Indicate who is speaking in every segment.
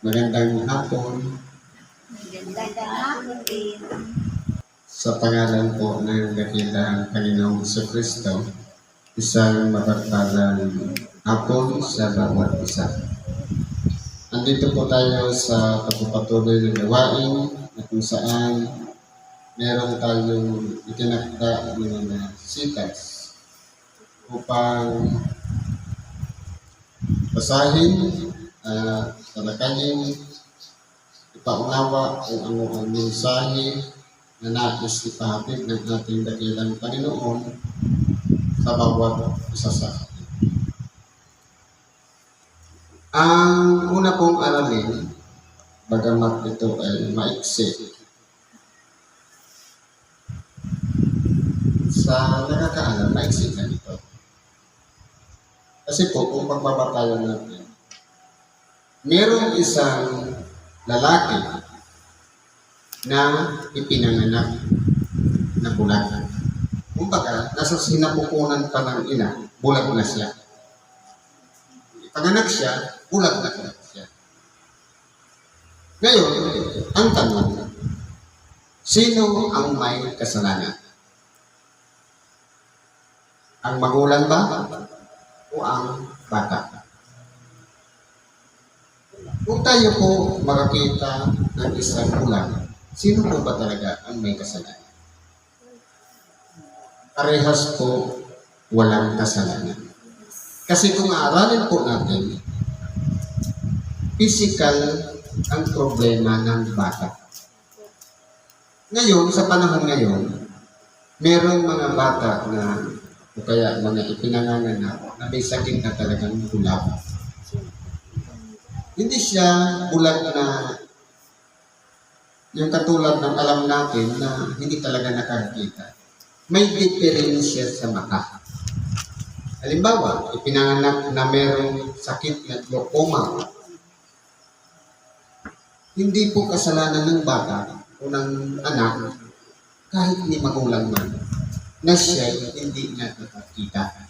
Speaker 1: Magandang hapon.
Speaker 2: Magandang hapon din.
Speaker 1: Sa pangalan po ng dakilang Panginoong Jesucristo, isang mapagpalang hapon sa bawat isa. Andito po tayo sa pagpapatuloy ng gawain na kung saan meron tayong itinakda ng mga sitas upang basahin at talakayin, ipaunawa kung ano ang mensahe na nais ipahatid ng ating dakilang Panginoon sa bawat isa sa atin. Ang una pong aralin, bagamat ito ay maiksi, sa nakakaalam, maiksi na ito. Kasi po, kung pagbabatayan natin, merong isang lalaki na ipinanganak na bulag. Kumbaga, nasa sinapupunan pa ng ina, bulag na siya. Ipanganak siya, bulag na siya. Ngayon, ang tanong, sino ang may kasalanan? Ang magulang ba o ang bata? Kung tayo po makakita ng isang bulag, sino po ba talaga ang may kasalanan? Parehas po walang kasalanan. Kasi kung aaralin po natin, physical ang problema ng bata. Ngayon, sa panahon ngayon, merong mga bata na o kaya mga ipinanganganak na may sakit na talagang bulag. Hindi siya bulag na yung katulad ng alam natin na hindi talaga nakakita. May diferensya sa mata. Halimbawa, ipinanganak na merong sakit na glaucoma. Hindi po kasalanan ng bata o ng anak, kahit ni magulang man, na siya hindi nakakita.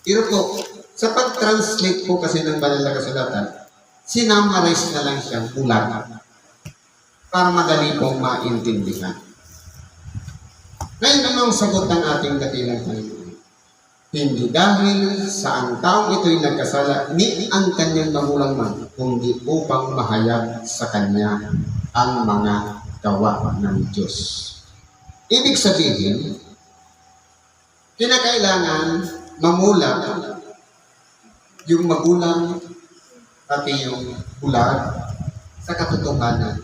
Speaker 1: Pero po, sa pag-translate po kasi ng banal na kasulatan, sinamarize na lang siyang bulag para madali pong maintindihan. Ngayon, anong sagot ng ating dakilang Panginoon? Hindi dahil sa ang taong ito'y nagkasala ni ang kanyang magulang man, kundi upang mahayag sa kanya ang mga gawa ng Diyos. Ibig sabihin, kinakailangan mamulat yung magulang pati yung bulag sa katotohanan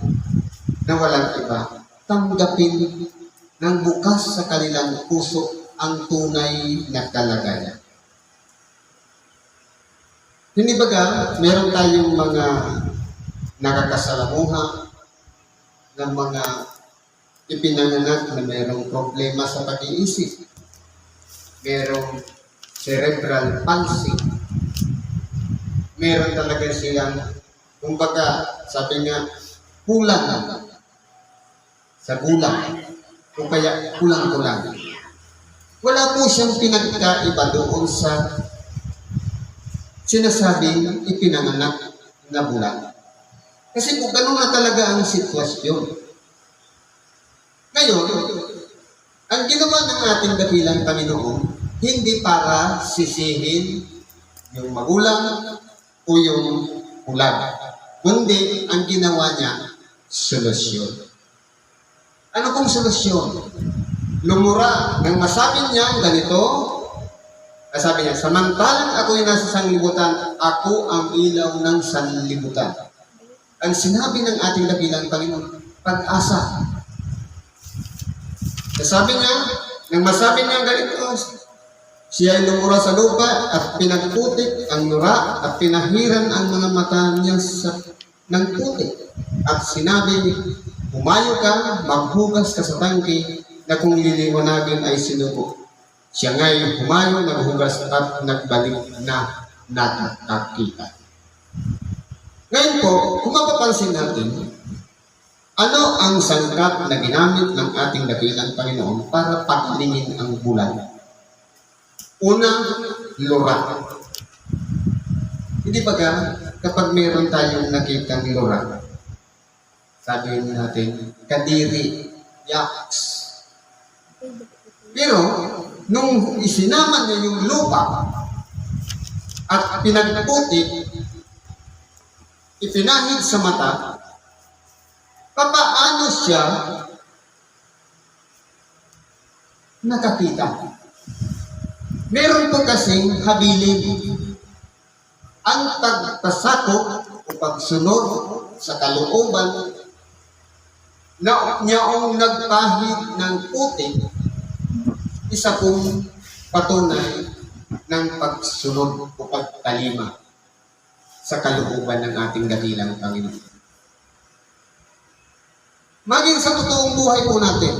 Speaker 1: na walang iba. Tanggapin ng bukas sa kanilang puso ang tunay na kalagayan. Hindi baga, meron tayong mga nakakasalamuha ng mga ipinanganak na merong problema sa pag-iisip. Merong cerebral palsy. Meron talaga silang, kumbaga, sabi nga, kulang sa gulang. O kaya kulang-kulang. Wala po siyang pinagkaiba doon sa sinasabing ipinanganak na bulag. Kasi kung gano'n na talaga ang sitwasyon. Ngayon, ang ginawa ng ating dakilang Panginoon, hindi para sisihin yung magulang o yung bulag. Kundi, ang ginawa niya, solusyon. Ano pong solusyon? Lumura. Nang masabi niya ganito, sabi niya, samantalang ako'y nasa sanglibutan, ako ang ilaw ng sanlibutan. Ang sinabi ng ating dakilang Panginoon, pag-asa. Sabi niya, nang masabi niya ganito, siya ay lumura sa lupa at pinagputik ang nura at pinahiran ang mga mata niya ng putik. At sinabi, humayo ka, maghugas ka sa tangke na kung liliwanagin ay sinuko. Siya ngay humayo, naghugas at nagbalik na nakakita. Ngayon po, kung mapapansin natin, ano ang sangkap na ginamit ng ating dakilang Panginoon para paglingin ang bulag? Una, lura. Hindi ba kapag meron tayong nakitang lura, sabihin natin, kadiri, yaks. Pero, nung isinama niya yung lupa at pinagputik, ipinahid sa mata, papaano siya nakakita? Meron po kasing habilin. Ang pagpasakop o pagsunod sa kalooban na niyaong nagpahid ng putik, isa pong patunay ng pagsunod o pagtalima sa kalooban ng ating dakilang Panginoon. Maging sa totoong buhay po natin,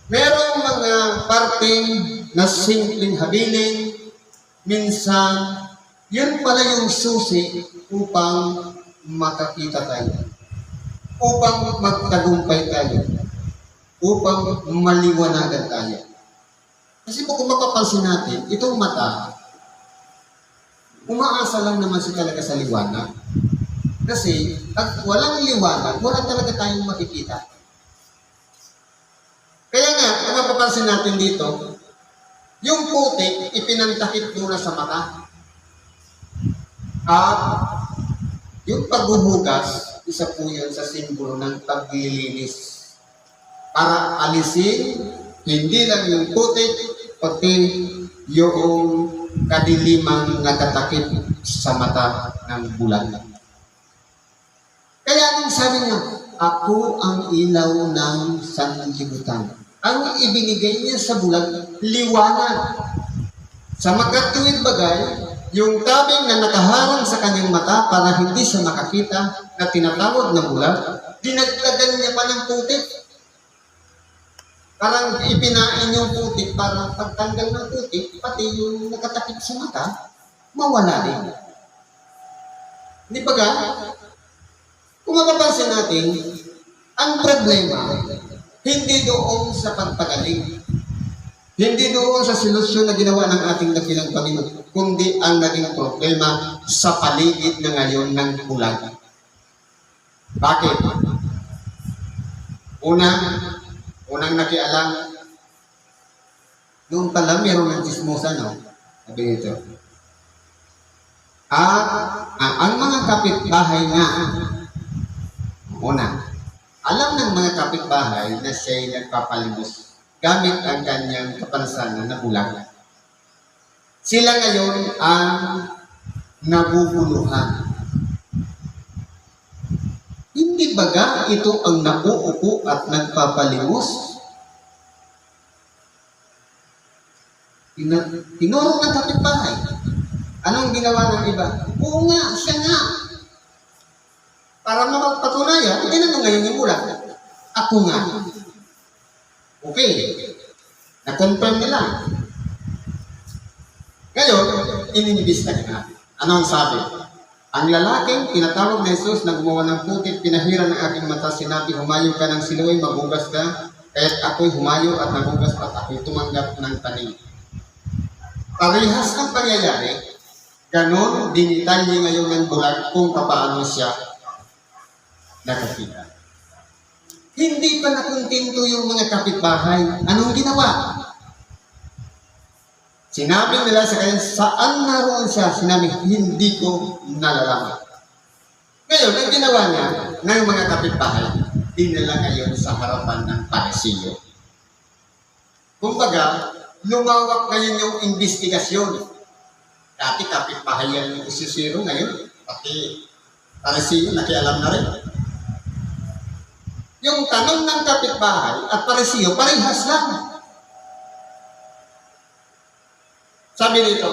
Speaker 1: merong mga parting na simpleng habilin, minsan, yun pala yung susi upang makakita tayo, upang magtagumpay tayo, upang maliwanagan tayo. Kasi po kung mapapansin natin, itong mata, umaasa lang naman siya talaga sa liwanag. Kasi, pag walang liwanag, wala talaga tayong makikita. Kaya nga, kung mapapansin natin dito, yung putik, ipinantakip muna sa mata. At yung pagbubugas, isa po yun sa simbolo ng paglilinis. Para alisin, hindi lang yung putik, pati yung kadilimang nakatakip sa mata ng bulan. Kaya nung sabi niya, ako ang ilaw ng sanlibutan. Ang ibinigay niya sa bulan, liwanag. Sa magkatuwid bagay, yung tabing na nakaharang sa kanyang mata para hindi siya makakita na tinatawag na bulan, dinagdagan niya pa ng putik. Parang ipinain yung putik para pagtanggal ng putik, pati yung nakatakip sa mata, mawala rin. Hindi ba ga? Kung mapapansin natin, ang problema, hindi doon sa pagpagaling. Hindi doon sa solusyon na ginawa ng ating dakilang Panginoon, kundi ang naging problema sa paligid na ngayon ng bulan. Bakit? Unang nakialam, noon pala meron ng chismosa, no? Sabi nito. Ang mga kapitbahay nga, alam ng mga kapitbahay na siya'y nagpapalimos gamit ang kanyang kapansanan na bulag. Sila ngayon ang naguguluhan. Hindi baga ito ang nauupo at nagpapalimos? Tinuro ng kapitbahay. Anong ginawa ng iba? Oo nga, siya nga. Para mapatunayan, hindi na ngayon yung bulag. Ako nga. Okay. Na-confirm nila. Ngayon, ininibista na. Ano ang sabi? Ang lalaking tinatawag na Jesus na gumawa ng putik, pinahiran ng aking mata, sinabi, humayo ka ng Siloe, magugas ka, kaya't ako'y humayo at nagugas at ako'y tumanggap ng taning. Parehas ang pangyayari, ganon dinitalye ngayon ng bulag kung paano siya nakakita. Hindi pa nakontento yung mga kapitbahay. Anong ginawa? Sinabi nila sa kanya, saan naroon siya? Sinabi, hindi ko nalalaman. Ngayon, ang ginawa niya ng mga kapitbahay, dinala ngayon sa harapan ng Parisiyo. Kumbaga, lumawak ngayon yung investigasyon. Dati kapitbahay yan yung isisiro ngayon, pati Parisiyo, nakialam na rin. Yung tanong ng kapitbahay at Parisiyo, parehas lang. Sabi dito,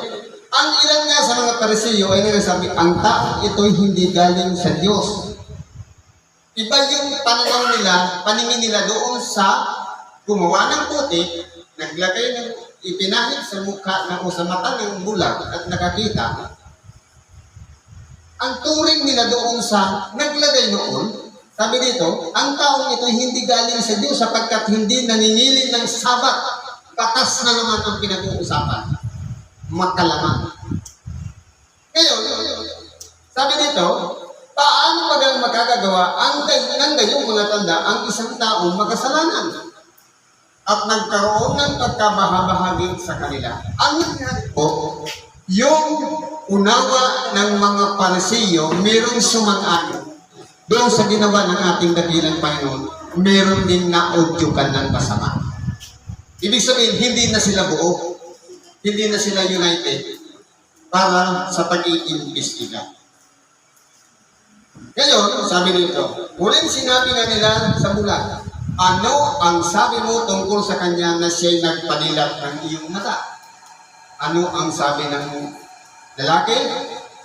Speaker 1: ang ilan nga sa mga Parisiyo ay nagsasabi, ang tao ito'y hindi galing sa Diyos. Iba yung pananaw nila, paningin nila doon sa gumawa ng putik, naglagay ng ipinahid sa mukha o sa mata ng bulag at nakakita. Ang turing nila doon sa naglagay noon, sabi dito, ang taong ito hindi galing sa Diyos sapagkat hindi nangingiling ng sabat. Batas na naman ang pinag-uusapan. Magkalaman. Ngayon, Sabi dito, paano magang makagagawa ng gayong mga tanda ang isang taong makasalanan at nagkaroon ng pagkabahabahagi sa kanila? Ang nangyari po, yung unawa ng mga Parisiyo, mayroong sumang-ayon doon sa ginawa ng ating dakilang Panginoon, meron din na udyukan ng masama. Ibig sabihin, hindi na sila buo, hindi na sila united para sa pag-iimbestiga. Ngayon, sabi dito, muling sinabi nga nila sa bulag, ano ang sabi mo tungkol sa kanya na siya'y nagpadilat ng iyong mata? Ano ang sabi ng lalaki?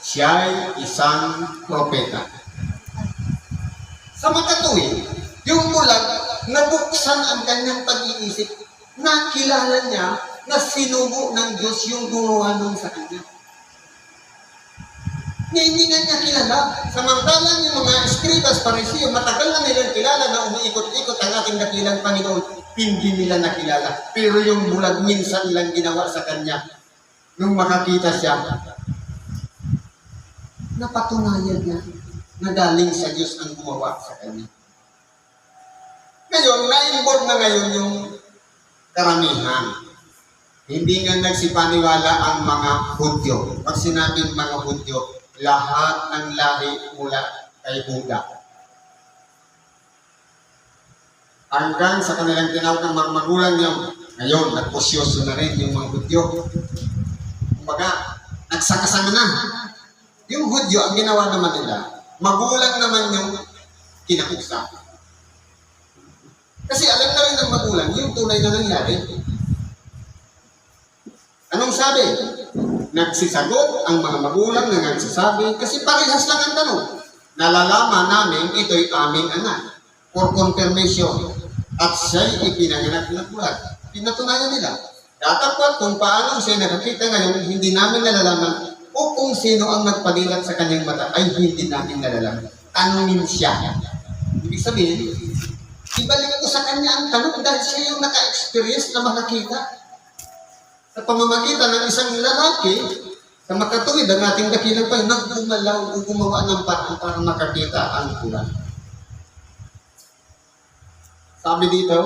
Speaker 1: Siya'y isang propeta. Sa makatuwid, yung bulag, nabuksan ang kanyang pag-iisip, nakilala niya na sinubo ng Diyos yung gumawa nun sa kanya. Hindi nga niya kilala. Samantalang yung mga eskribas, Parisiyo, matagal na nilang kilala na umiikot-ikot ang ating dakilang Panginoon, hindi nila nakilala. Pero yung bulag minsan lang ginawa sa kanya, nung makakita siya, napatunayan niya na galing sa Diyos ang gumawa sa kanya. Ngayon, na-involve na ngayon yung karamihan. Hindi nga nagsipaniwala ang mga Hudyo. Pag sinabing mga Hudyo, lahat ng lahi mula kay Huda. Hanggang sa kanilang tinawag ng mga magulang niyo, ngayon, nagposyoso na rin yung mga Hudyo. Kumbaga, nagsakasama na. Yung Hudyo, ang ginawa naman nila, magulang naman yung kinakusap. Kasi alam na rin ng magulang, yung tunay na nangyari. Anong sabi? Nagsisagot ang mga magulang na nagsasabi kasi parehas lang ang tanong. Nalalaman namin ito'y aming anak for confirmation at siya'y ipinanganak na bulag. Pinatunayan nila. Datapwat kung paano siya nakakita ngayon, hindi namin nalalaman o kung sino ang nagpadilat sa kanyang mata ay hindi namin nalalaman. Tanungin siya. Ibig sabihin, ibalik ko sa kanya ang tanong dahil siya yung naka-experience na makakita. Sa pamamagitan ng isang lalaki, sa makatuwid ang ating dakilang Panginoon, nagumalaw o gumawa ng paraan para makakita ang bulan. Sabi dito,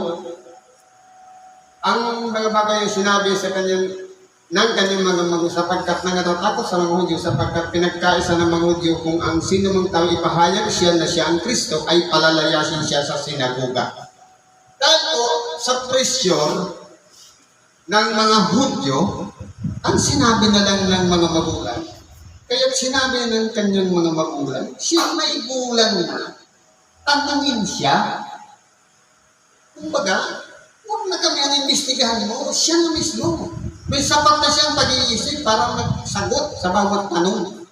Speaker 1: ang mga bagay sinabi sa kanyang mga magulang sapagkat nangatakot sa mga Hudyo sapagkat pinagkaisa ng mga Hudyo kung ang sino mang tao ipahayag siya na siya ang Kristo ay palalayasin siya sa sinagoga. Dahil po sa pressure ng mga Hudyo, ang sinabi na lang ng mga magulang, kaya sinabi ng kanyang mga magulang, siya may gulang na, tanungin siya. Kumbaga, huwag na kami ang imbestigahan mo, siya na mismo. May sapat na siyang pag-iisip para magsagot sa bawat tanong.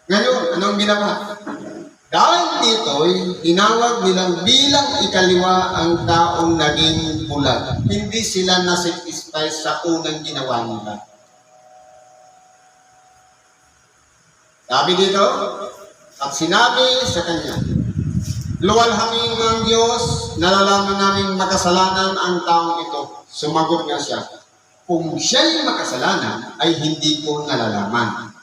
Speaker 1: Ngayon, anong ginawa? Dahil dito'y tinawag nilang bilang ikaliwa ang taong naging bulag. Hindi sila nasatisfy sa unang ginawa nila. Sabi dito, at sinabi sa kanya, luwalhangin ng Diyos, nalalaman namin makasalanan ang taong ito. Sumagot nga siya, kung siya'y makasalanan ay hindi ko nalalaman.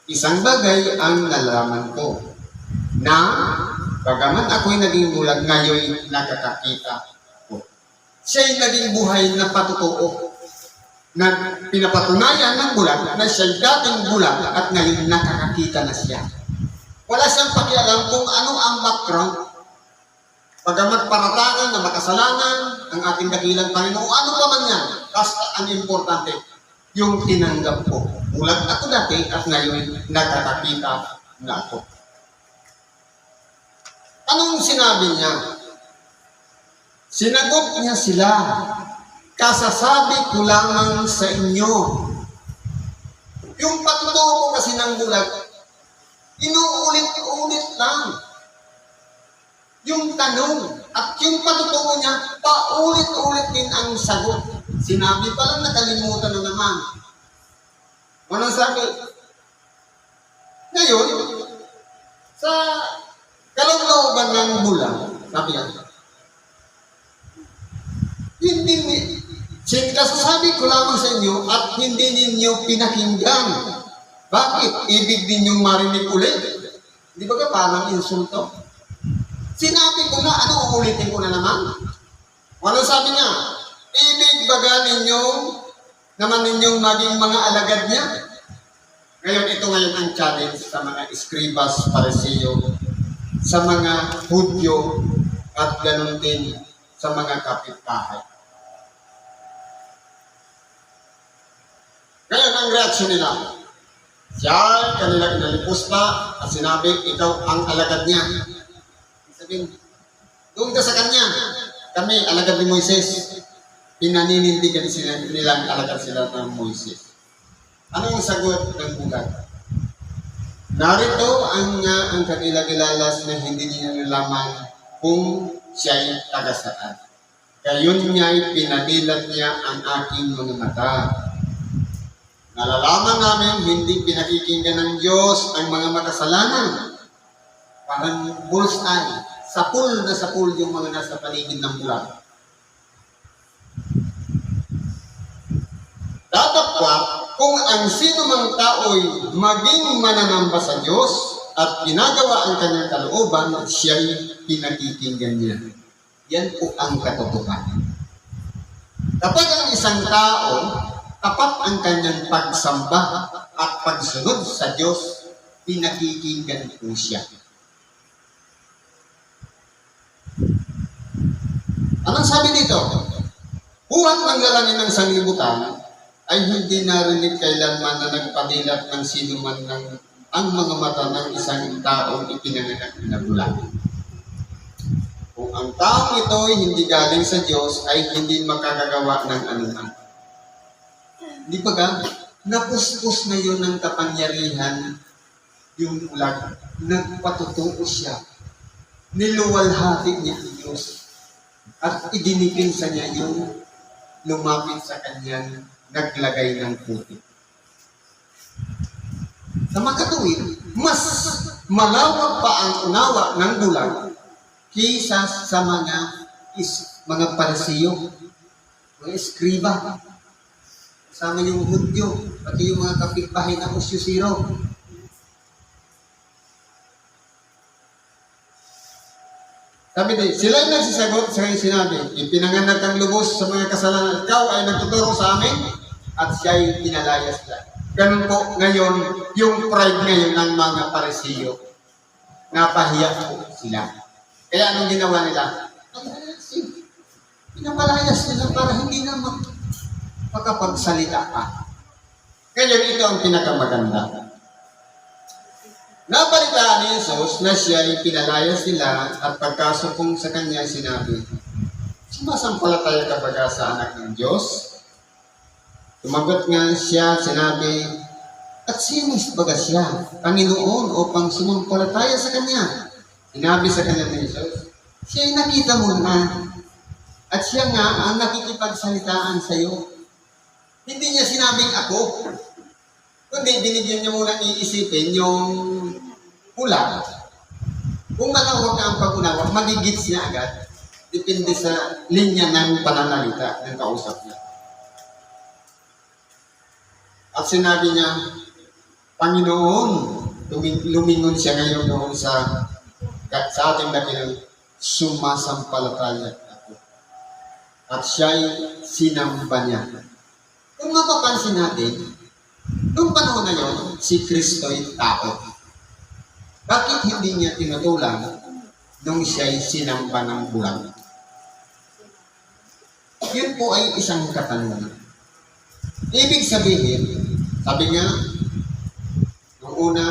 Speaker 1: Isang bagay ang nalalaman ko, na bagaman ako'y naging bulag, ngayon nakakakita ko. Siya'y naging buhay na patutuo, na pinapatunayan ng bulag na siya'y dating bulag at ngayon nakakakita na siya. Wala siyang pakialam kung ano ang background. Bagamat paratangan na makasalanan ang ating dakilang Panginoon, ano pa man yan, basta ang importante, yung tinanggap ko. Bulag ako dati at ngayon nakakakita na ako. Anong sinabi niya? Sinagot niya sila, kasasabi ko lamang sa inyo. Yung patutuo ko kasi ng bulag, inuulit-ulit lang. Yung tanong at yung patutuo niya, paulit-ulit din ang sagot. Sinabi pa lang, nakalimutan na naman. Anong sabi? Ngayon, sa kalooban ng bulag, sabi niya, kasasabi ko lamang sa inyo at hindi ninyo pinakinggan. Bakit? Ibig din yung marinig ulit. Di ba ka parang insulto? Sinabi ko na, ano uulitin ko na naman? Ano sabi niya? Ibig baga ninyong maging mga alagad niya? Ngayon, ito ngayon ang challenge sa mga eskribas, parisiyo, sa mga Hudyo, at ganoon din sa mga kapitbahay. Ngayon, ang reaksyon nila, siya ay kanilang inalipusta at sinabi, ikaw ang alagad niya. Sabihin, doon ka sa kanya. Kami, alagad ni Moises. Pinaninindigan nilang alagad sila ng Moises. Anong sagot ng bulag? Narito ang kanilang ilalas na hindi niya nalaman kung siya'y tagasaan. Gayon niya'y pinadilat niya ang aking mga mata. Nalalaman namin hindi pinakikinggan ng Diyos ang mga makasalanan. Parang bullseye. Sapul na sapul yung mga nasa paligid ng bulag. Datapwat kung ang sino mang tao'y maging mananamba sa Diyos at ginagawa ang kanyang kalooban, siya'y pinakikinggan niya. Yan po ang katotohanan. Kapag ang isang tao, tapat ang kanyang pagsamba at pagsunod sa Diyos, pinakikinggan po siya. Anong sabi dito? Huwag mangalangin ng sanglibutan ay hindi narinig kailanman na nagpadilat ng sino man ng ang mga mata ng isang taong ipinanganak na bulag. Kung ang taong ito ay hindi galing sa Diyos, ay hindi makakagawa ng anuman. Di ba ga? Napuspos na yun ng kapangyarihan yung bulag. Nagpatutuo siya. Niluwalhati niya ang Diyos. At idinipinsa niya yung lumapit sa kanyang naglagay ng puti. Sa makatuwid, mas malawak pa ang unawa ng bulag kaysa sa mga parisiyo, mga eskriba, kasama yung Hudyo, pati yung mga kapitbahay na Usyusiro. Sabi din, sila yung nagsisagot sa kanyang sinabi, ipinanganak ang lubos sa mga kasalanan, ikaw ay nagtuturo sa amin, at siya ay pinalayas lang. Ganun po ngayon, yung pride ngayon ng mga parisiyo, napahiya po sila. Kaya anong ginawa nila? Pinapalayas nila para hindi na makapagsalita pa. Ngayon, ito ang pinakamaganda. Napalitaan ni Jesus na siya ay pinalayas nila at pagkasupong sa kanya sinabi, sumasampalataya ka ba sa anak ng Diyos? Tumagot nga siya, sinabi, at sino baga siya, Panginoon upang sumampalataya sa kanya? Sinabi sa kanya ni Jesus, siya ay nakita mo na at siya nga ang nakikipagsalitaan sa iyo. Hindi niya sinabing ako, kundi binigyan niya muna iisipin yung pula. Kung malawak ka ang pag-unawa, magigits niya agad. Depende sa linya ng pananalita ng kausap niya. At sinabi niya, Panginoon, lumingon siya ngayon noon sa ating dakilang sumasampalataya ako. At siya'y sinamba niya. Kung mapapansin natin, noong panahon na yun, si Kristo'y tao. Bakit hindi niya tinutulan nung siya'y sinamba ng bulag? Yun po ay isang katanungan. Ibig sabihin, sabi niya, noong una,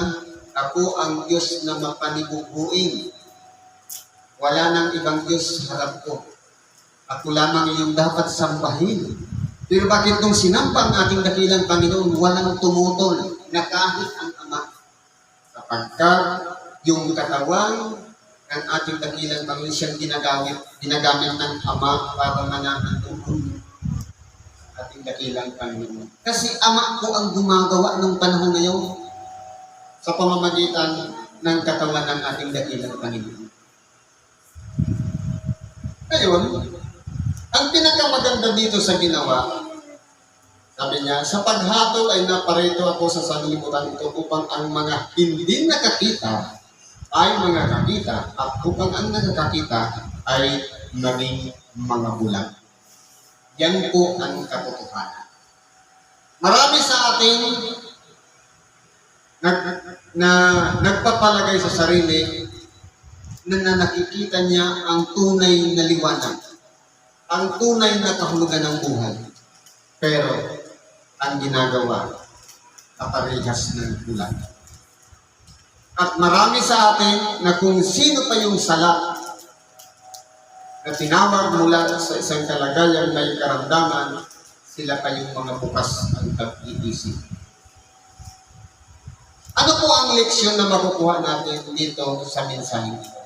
Speaker 1: ako ang Diyos na mapanibubuin. Wala nang ibang Diyos sa harap ko. Ako lamang iyong dapat sambahin. Pero bakit nung sinampa ang ating dakilang Panginoon, walang tumutol na kahit ang Ama? Sapagkat yung katawan ng ating dakilang Panginoon siyang ginagamit ng Ama para mananatulong sa ating dakilang Panginoon. Kasi Ama ko ang gumagawa ng panahon ngayon sa pamamagitan ng katawan ng ating dakilang Panginoon. Ngayon, ang pinakamaganda dito sa ginawa Sabi niya, sa paghatol ay naparito ako sa sanlibutan ito upang ang mga hindi nakakita ay mga kakita at upang ang nakakakita ay maging mga bulag. Yan po ang katotohanan. Marami sa atin nagpapalagay sa sarili na nakikita niya ang tunay na liwanag, ang tunay na kahulugan ng buhay. Pero ang ginagawa, kaparehas ng bulag. At marami sa atin na kung sino pa yung sala na tinawag mula sa isang kalagayan may karamdaman, sila pa yung mga bukas ang pag-iisip. Ano po ang leksyon na makukuha natin dito sa mensahe ito?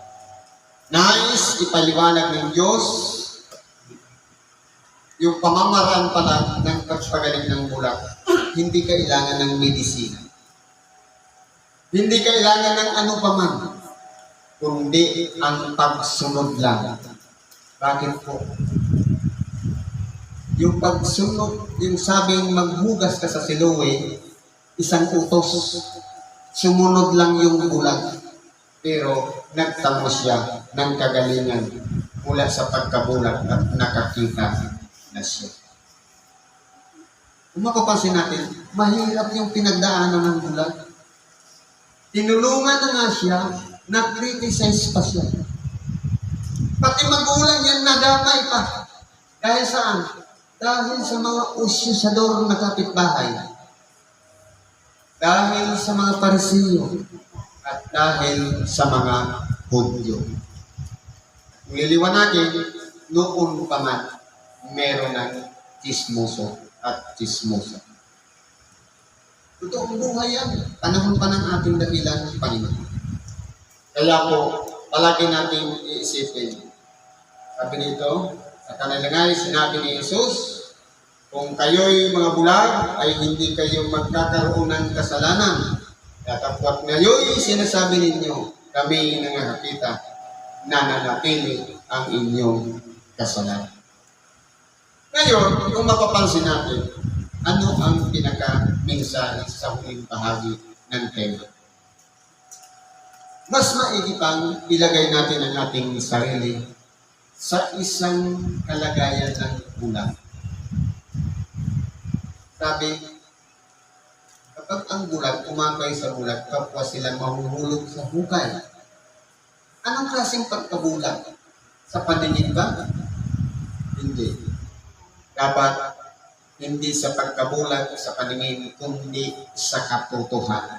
Speaker 1: Nais ipaliwanag ng Diyos yung pamamaraan pala ng pagpagaling ng bulag. Hindi kailangan ng medisina. Hindi kailangan ng ano pa man, kundi ang pagsunod lang. Bakit po? Yung pagsunod, yung sabing maghugas ka sa Siloe, isang utos, sumunod lang yung bulag. Pero nagtamo siya ng kagalingan mula sa pagkabulag at nakakita na siya. Kung mapapansin natin, mahirap yung pinagdaanan ng bulag. Tinulungan na nga siya, na-criticize pa siya. Pati magulang yan nadamay pa. Dahil saan? Dahil sa mga usyosador na kapitbahay. Dahil sa mga Parisiyo. At dahil sa mga Hudyo. Nililiwanagin, noon pa man, meron ng chismoso at chismosa. Totoong buhay yan. Panahon pa ng ating dakilang Panginoon. Kaya po, palagi natin iisipin. Sabi nito, sa kanilangay, sinabi ni Jesus, kung kayo'y mga bulag, ay hindi kayo magkakaroon ng kasalanan. Katapwat ngayon, sinasabi ninyo, kami nangakakita, nananatili ang inyong kasalanan. Ngayon, kung mapapansin natin, ano ang pinaka-mensahe sa huling bahagi ng tema? Mas maigi pang ilagay natin ang ating sarili sa isang kalagayan ng bulag. Sabi, kapag ang bulag, umakay sa bulag, kapwa sila mahuhulog sa hukay. Anong klaseng pagkabulag? Sa paningin ba? Hindi. Dapat hindi sa pagkabulag sa paningin, kundi sa katotohanan.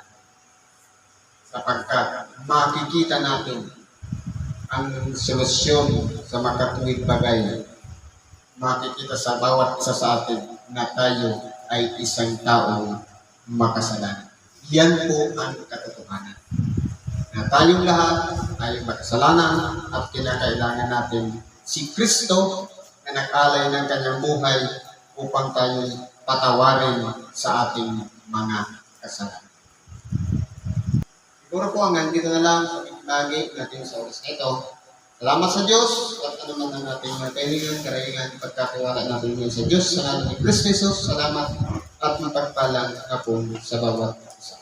Speaker 1: Sapagkat makikita natin ang solusyon sa makatuwid bagay. Makikita sa bawat isa sa atin na tayo ay isang taong makasalanan. Yan po ang katotohanan. Na tayong lahat ay makasalanan at kinakailangan natin si Kristo na nag-alay ng kanyang buhay upang tayo patawarin sa ating mga kasalanan. Siguro po hanggang dito na lang sa lagi natin sa oras na ito. Salamat sa Diyos at ano man ang ating kailangan, karayangan, pagkatiwala natin ngayon sa Diyos. Sa ngalan ni Kristo Jesus, salamat at mapagpalang hapon sa bawat isa.